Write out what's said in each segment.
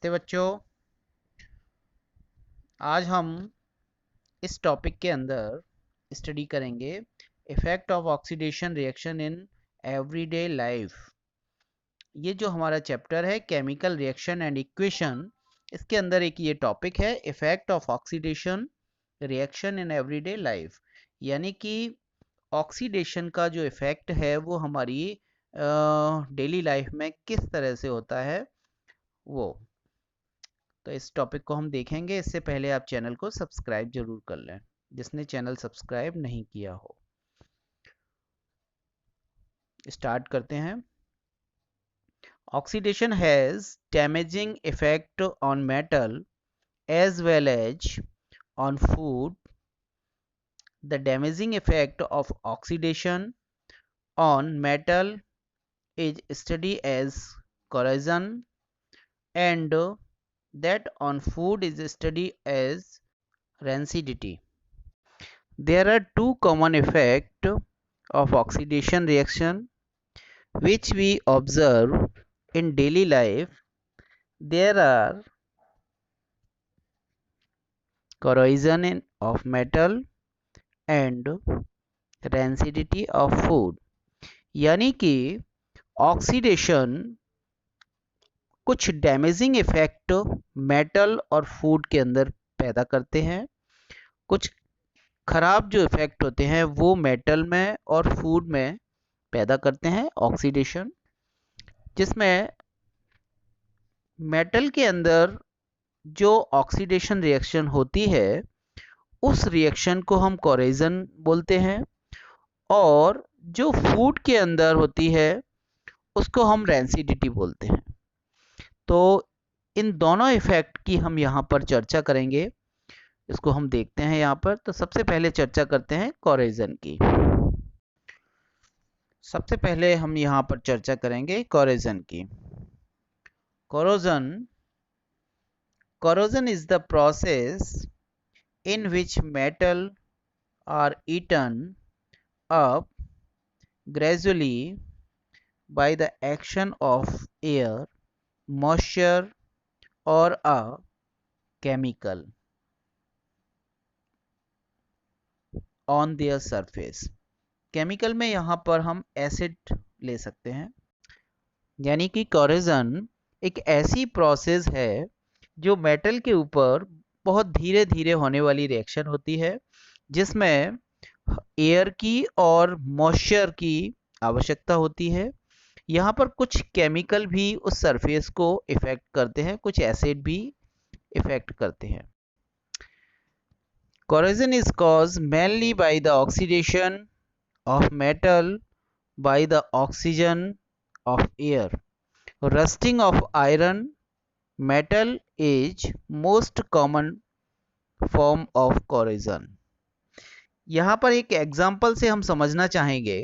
नमस्ते बच्चों। आज हम इस टॉपिक के अंदर स्टडी करेंगे effect of oxidation reaction in everyday life. ये जो हमारा चैप्टर है केमिकल रिएक्शन एंड इक्वेशन, इसके अंदर एक ये टॉपिक है effect of oxidation reaction in everyday life. यानी कि ऑक्सीडेशन का जो इफेक्ट है वो हमारी डेली लाइफ में किस तरह से होता है वो। तो इस टॉपिक को हम देखेंगे। इससे पहले आप चैनल को सब्सक्राइब जरूर कर लें जिसने चैनल सब्सक्राइब नहीं किया हो। स्टार्ट करते हैं। Oxidation has damaging effect on metal as well as on food. The damaging effect of oxidation on metal is studied as corrosion and that on food is studied as rancidity. There are two common effects of oxidation reaction which we observe in daily life. There are corrosion of metal and rancidity of food। यानी कि oxidation कुछ damaging effect metal और food के अंदर पैदा करते हैं। कुछ खराब जो इफेक्ट होते हैं वो मेटल में और फूड में पैदा करते हैं ऑक्सीडेशन, जिसमें मेटल के अंदर जो ऑक्सीडेशन रिएक्शन होती है उस रिएक्शन को हम कोरेजन बोलते हैं, और जो फूड के अंदर होती है उसको हम रेंसिडिटी बोलते हैं। तो इन दोनों इफेक्ट की हम यहाँ पर चर्चा करेंगे। इसको हम देखते हैं यहाँ पर। तो सबसे पहले चर्चा करते हैं कोरेजन की। सबसे पहले हम यहाँ पर चर्चा करेंगे कोरेजन की। Corrosion is the process in which metal are eaten up gradually by the action of air, moisture or a chemical on their surface। Chemical में यहाँ पर हम एसिड ले सकते हैं। यानी कि कोरेजन एक ऐसी प्रोसेस है जो मेटल के ऊपर बहुत धीरे धीरे होने वाली रिएक्शन होती है, जिसमें एयर की और मॉइस्चर की आवश्यकता होती है। यहाँ पर कुछ केमिकल भी उस सरफेस को इफेक्ट करते हैं, कुछ एसिड भी इफेक्ट करते हैं। Corrosion is caused mainly by the oxidation of metal by the oxygen of air. Rusting of iron metal is most common form of corrosion। यहाँ पर एक एग्जाम्पल से हम समझना चाहेंगे।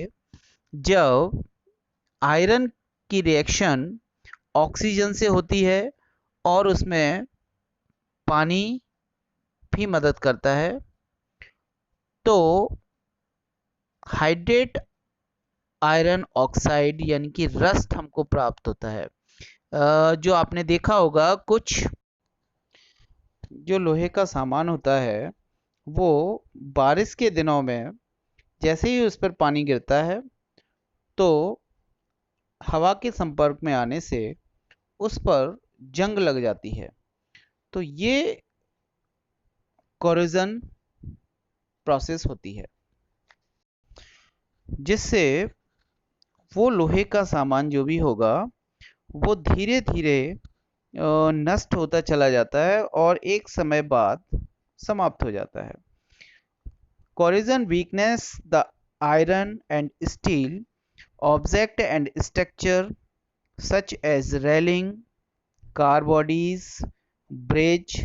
जब आयरन की रिएक्शन ऑक्सीजन से होती है और उसमें पानी भी मदद करता है, तो हाइड्रेट आयरन ऑक्साइड यानी कि रस्ट हमको प्राप्त होता है। जो आपने देखा होगा, कुछ जो लोहे का सामान होता है वो बारिश के दिनों में जैसे ही उस पर पानी गिरता है तो हवा के संपर्क में आने से उस पर जंग लग जाती है। तो ये कोरोजन प्रोसेस होती है, जिससे वो लोहे का सामान जो भी होगा वो धीरे धीरे नष्ट होता चला जाता है और एक समय बाद समाप्त हो जाता है। Corrosion weakness the iron and steel object and structure such as railing, car bodies, bridge,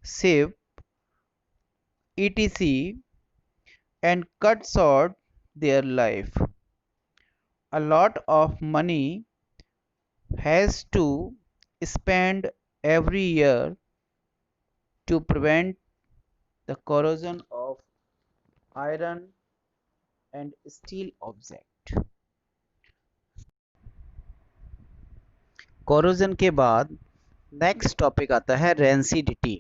ship, etc. and cut short their life. A lot of money has to spend every year to prevent the corrosion of iron and steel object। Corrosion के बाद next topic आता है rancidity.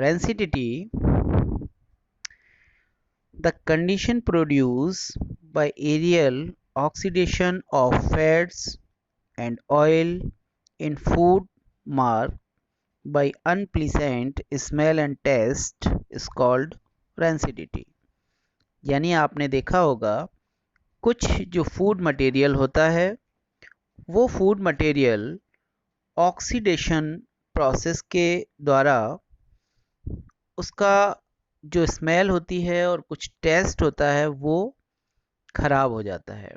Rancidity, the condition produced by aerial oxidation of fats and oil in food marked by unpleasant smell and taste is called rancidity। यानी आपने देखा होगा कुछ जो फूड मटेरियल होता है वो फूड मटेरियल ऑक्सीडेशन प्रोसेस के द्वारा उसका जो स्मेल होती है और कुछ टेस्ट होता है वो खराब हो जाता है।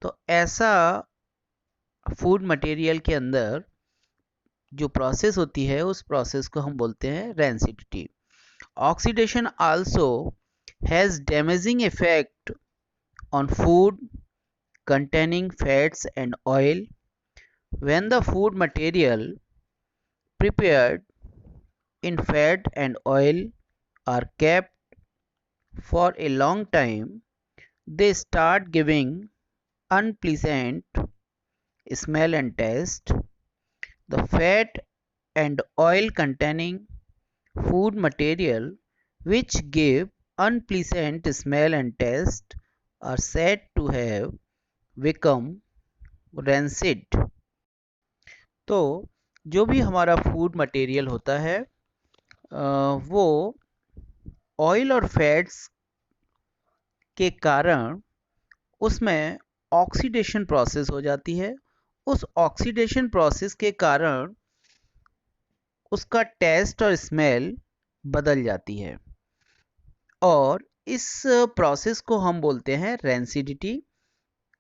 तो ऐसा फूड मटेरियल के अंदर जो प्रोसेस होती है उस प्रोसेस को हम बोलते हैं rancidity. Oxidation also has damaging effect on food containing fats and oil when the food material prepared in fat and oil are kept for a long time, they start giving unpleasant smell and taste. The fat and oil containing food material which give unpleasant smell and taste are said to have become rancid। तो जो भी हमारा food material होता है वो oil और fats के कारण उसमें ऑक्सीडेशन प्रोसेस हो जाती है। उस ऑक्सीडेशन प्रोसेस के कारण उसका टेस्ट और स्मेल बदल जाती है और इस प्रोसेस को हम बोलते हैं रेंसिडिटी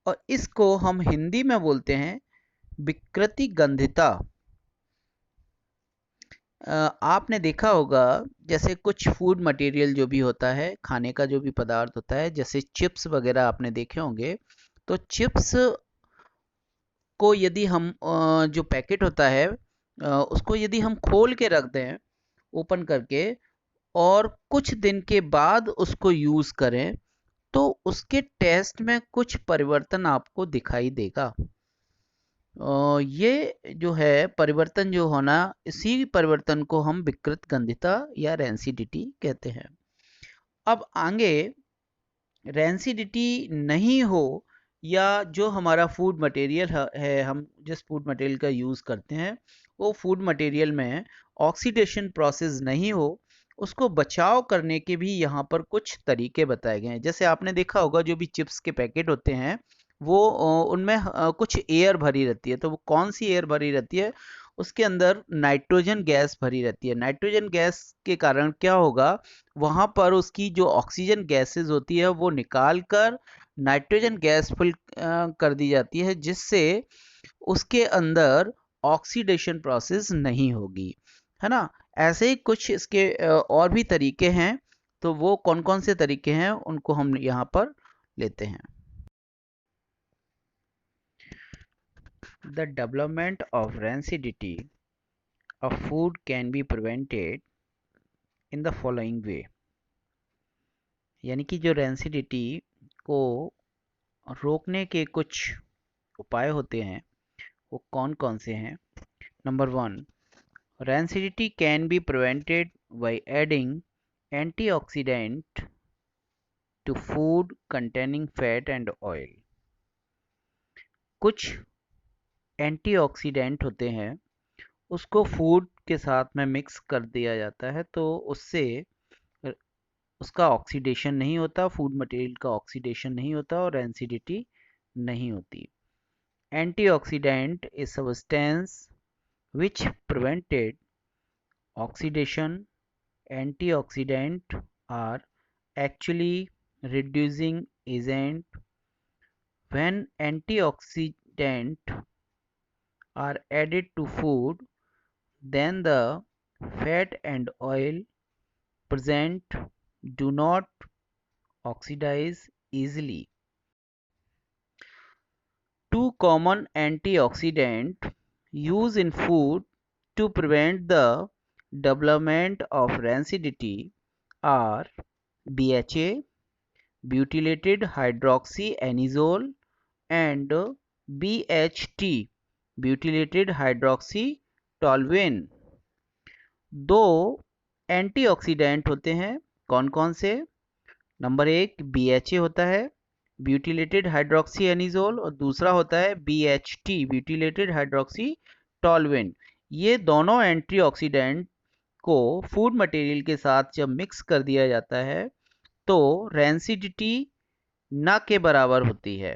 और इसको हम हिंदी में बोलते हैं विकृति गंधिता। आपने देखा होगा जैसे कुछ फूड मटेरियल जो भी होता है खाने का जो भी पदार्थ होता है जैसे चिप्स वगैरह आपने देखे होंगे। तो चिप्स को यदि हम जो पैकेट होता है उसको यदि हम खोल के रख दें ओपन करके और कुछ दिन के बाद उसको यूज़ करें तो उसके टेस्ट में कुछ परिवर्तन आपको दिखाई देगा। ये जो है परिवर्तन जो होना इसी परिवर्तन को हम विकृत गंधिता या रेंसिडिटी कहते हैं। अब आगे रेंसिडिटी नहीं हो या जो हमारा फूड मटेरियल है हम जिस फूड मटेरियल का यूज़ करते हैं वो फूड मटेरियल में ऑक्सीडेशन प्रोसेस नहीं हो उसको बचाव करने के भी यहाँ पर कुछ तरीके बताए गए हैं। जैसे आपने देखा होगा जो भी चिप्स के पैकेट होते हैं वो उनमें कुछ एयर भरी रहती है। तो वो कौन सी एयर भरी रहती है उसके अंदर नाइट्रोजन गैस भरी रहती है। नाइट्रोजन गैस के कारण क्या होगा वहाँ पर उसकी जो ऑक्सीजन गैसेस होती है वो निकाल कर नाइट्रोजन गैस फिल कर दी जाती है जिससे उसके अंदर ऑक्सीडेशन प्रोसेस नहीं होगी, है ना। ऐसे ही कुछ इसके और भी तरीके हैं। तो वो कौन कौन से तरीके हैं उनको हम यहाँ पर लेते हैं। The development of rancidity of food can be prevented in the following way। यानी कि जो रेंसिडिटी को रोकने के कुछ उपाय होते हैं वो कौन कौन से हैं। Number 1, rancidity can be prevented by adding antioxidant to food containing fat and oil। कुछ एंटीऑक्सीडेंट होते हैं उसको फूड के साथ में मिक्स कर दिया जाता है तो उससे उसका ऑक्सीडेशन नहीं होता, फूड मटेरियल का ऑक्सीडेशन नहीं होता और रेंसिडिटी नहीं होती। Antioxidant is substance which prevented oxidation। Antioxidant are actually reducing agent। When antioxidant are added to food then the fat and oil present do not oxidize easily। Two common antioxidants used in food to prevent the development of rancidity are BHA, butylated hydroxyanizole, and BHT, butylated hydroxytoluene। टॉल्विन। दो antioxidant होते हैं, कौन कौन से? Number 1 BHA होता है, butylated hydroxy anisole, और दूसरा होता है BHT, ब्यूटिलेटेड हाइड्रोक्सी टॉल्विन। ये दोनों एंटीऑक्सीडेंट को फूड मटेरियल के साथ जब मिक्स कर दिया जाता है तो रेंसिडिटी ना के बराबर होती है।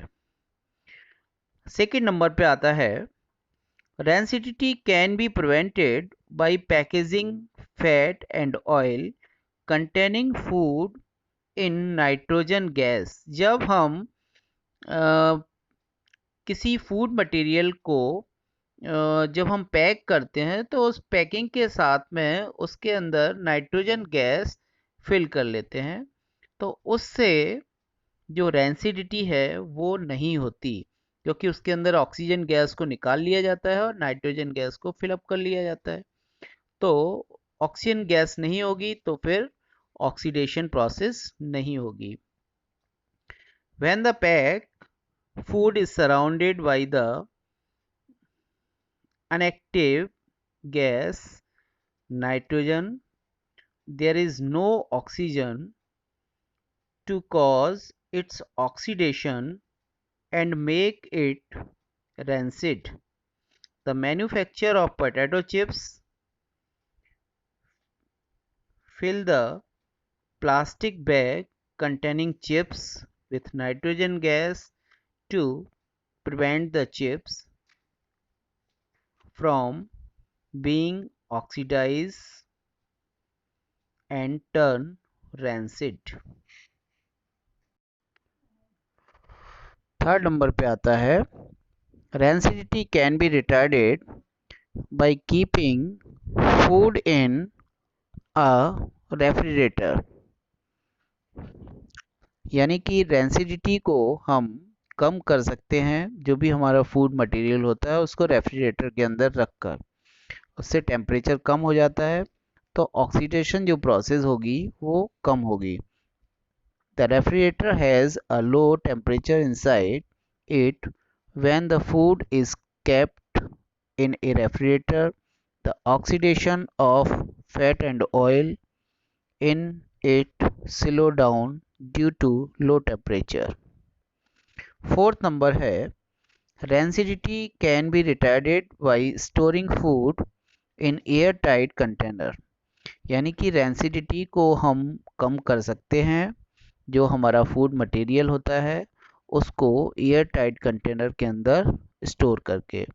सेकंड नंबर पे आता है, rancidity can be prevented by packaging fat and oil containing food in nitrogen gas. जब हम किसी फूड मटेरियल को जब हम पैक करते हैं तो उस पैकिंग के साथ में उसके अंदर नाइट्रोजन गैस फिल कर लेते हैं, तो उससे जो रेंसिडिटी है वो नहीं होती, क्योंकि उसके अंदर ऑक्सीजन गैस को निकाल लिया जाता है और नाइट्रोजन गैस को फिलअप कर लिया जाता है। तो ऑक्सीजन गैस नहीं होगी तो फिर ऑक्सीडेशन प्रोसेस नहीं होगी। When the packed food is surrounded by the inactive gas nitrogen, there is no oxygen to cause its oxidation and make it rancid. The manufacture of potato chips fill the plastic bag containing chips with nitrogen gas to prevent the chips from being oxidized and turn rancid. Third number पे आता है, rancidity can be retarded by keeping food in a refrigerator। यानी कि rancidity को हम कम कर सकते हैं, जो भी हमारा फूड मटेरियल होता है उसको रेफ्रिजरेटर के अंदर रखकर, उससे टेम्परेचर कम हो जाता है तो ऑक्सीडेशन जो प्रोसेस होगी वो कम होगी। The refrigerator has a low temperature inside it. When the food is kept in a refrigerator, the oxidation of fat and oil in it slow down due to low temperature. Fourth number है, rancidity can be retarded by storing food in airtight container। यानी कि rancidity को हम कम कर सकते हैं, जो हमारा फूड मटेरियल होता है उसको एयर टाइट कंटेनर के अंदर स्टोर करके।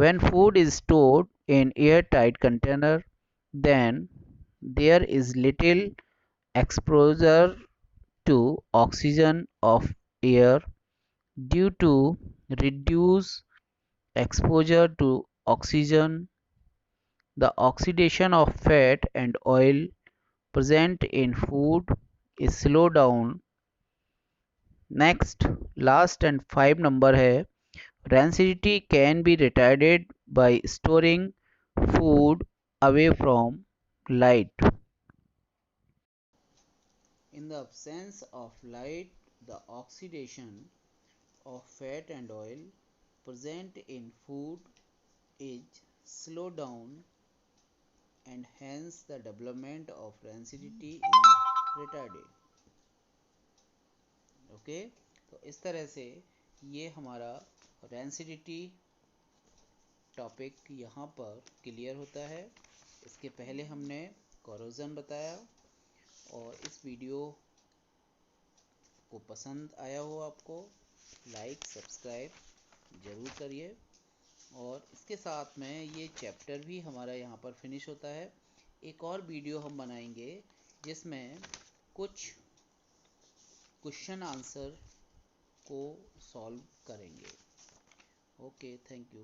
When food is stored in air tight container, then there is little exposure to oxygen of air due to reduced exposure to oxygen. The oxidation of fat and oil present in food is slow down। Next last and 5 number है, rancidity can be retarded by storing food away from light। In the absence of light, the oxidation of fat and oil present in food is slowed down and hence the development of rancidity is retarded। Okay, तो इस तरह से ये हमारा rancidity topic यहाँ पर clear होता है। इसके पहले हमने कोरोजन बताया, और इस वीडियो को पसंद आया हो आपको, लाइक सब्सक्राइब ज़रूर करिए। और इसके साथ में ये चैप्टर भी हमारा यहाँ पर फिनिश होता है। एक और वीडियो हम बनाएंगे जिसमें कुछ क्वेश्चन आंसर को सॉल्व करेंगे। Okay, thank you.